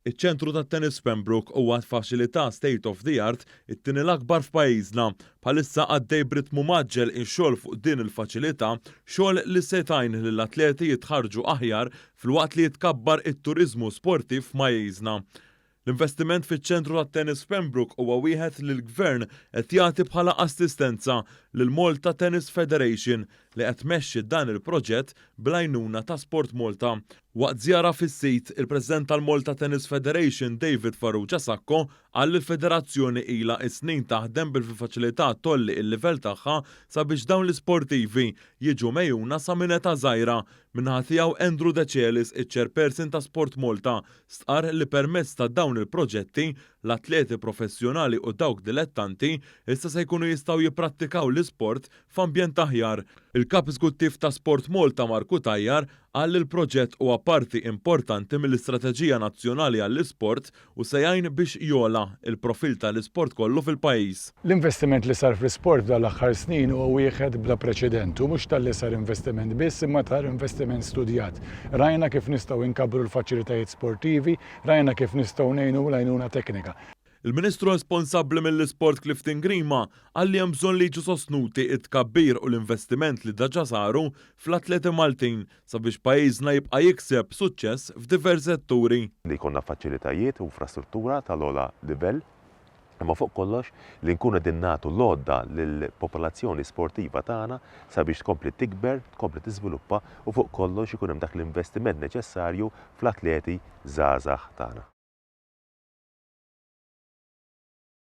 Iċ-ċentru tat-tennis Pembroke huwa faċilità state of the art it-tieni l-akbar f'pajjiżna. Bħalissa għaddej b'ritmu maġġel ix-xogħol fuq din il-faċilità, xogħol li se tgħin lill-atleti jitħarġu aħjar filwaqt li jitkabbar it-turiżmu sportiv f'pajjiżna. L-investiment fiċ-ċentru tat-tennis Pembroke huwa wieħed li l-Gvern qed jagħti bħala assistenza lil Malta Tennis Federation li qed tmexxi dan il-proġett bl-għajnuna ta' Sport Malta. Waqt żjara fis-sit, il-President tal-Malta Tennis Federation David Farrugia Sacco qal li l-federazzjoni ilha snin taħdem bil-faċilità tolli il-livell tagħha sabiex dawn l-isportivi jiġu mejjuna sa minn età żgħira. Minħa tiegħu Andrew De Celis, iċ-Chairperson ta' Sport Malta, stqarr li permezz ta' dawn il-proġetti l-atleti professjonali u dawk dilettanti issa se jkunu jistgħu jipprattikaw l-isport f'ambjent aħjar. Il-Kap Eżekuttiv ta' Sport Malta Marku Tajjar qal li l-proġett huwa parti importanti mill-Istrateġija Nazzjonali għall-Isport u se jgħin biex jola il-profil tal-isport kollu fil-pajjiż. L-investiment li sar fl-isport dal-aħħar snin huwa wieħed bla preċedent u mhux tal-li sar investiment biss imma tar investiment studjat. Rajna kif nistgħu inkabru l-faċilitajiet sportivi, rajna kif nistgħu ngħinu l-għajnuna teknika. Il-Ministru responsabbli mill-Isport Clifton Grima qal li hemm bżonn li jiġu sostnuti it-tkabbir u l-investiment li diġà saru fl-atleti Maltin sabiex pajjiżna jibqa' jikseb suċċess f'diversi setturi. Li jkollna faċilitajiet u infrastruttura tal-ogħla livell, imma fuq kollox li nkunu qegħdin nagħtu l-għodda lill-popolazzjoni sportiva tagħna sabiex tkompli tikber, tkompli tiżviluppa u fuq kollox ikun hemm dak l-investiment neċessarju fl-atleti żgħażagħ tagħna.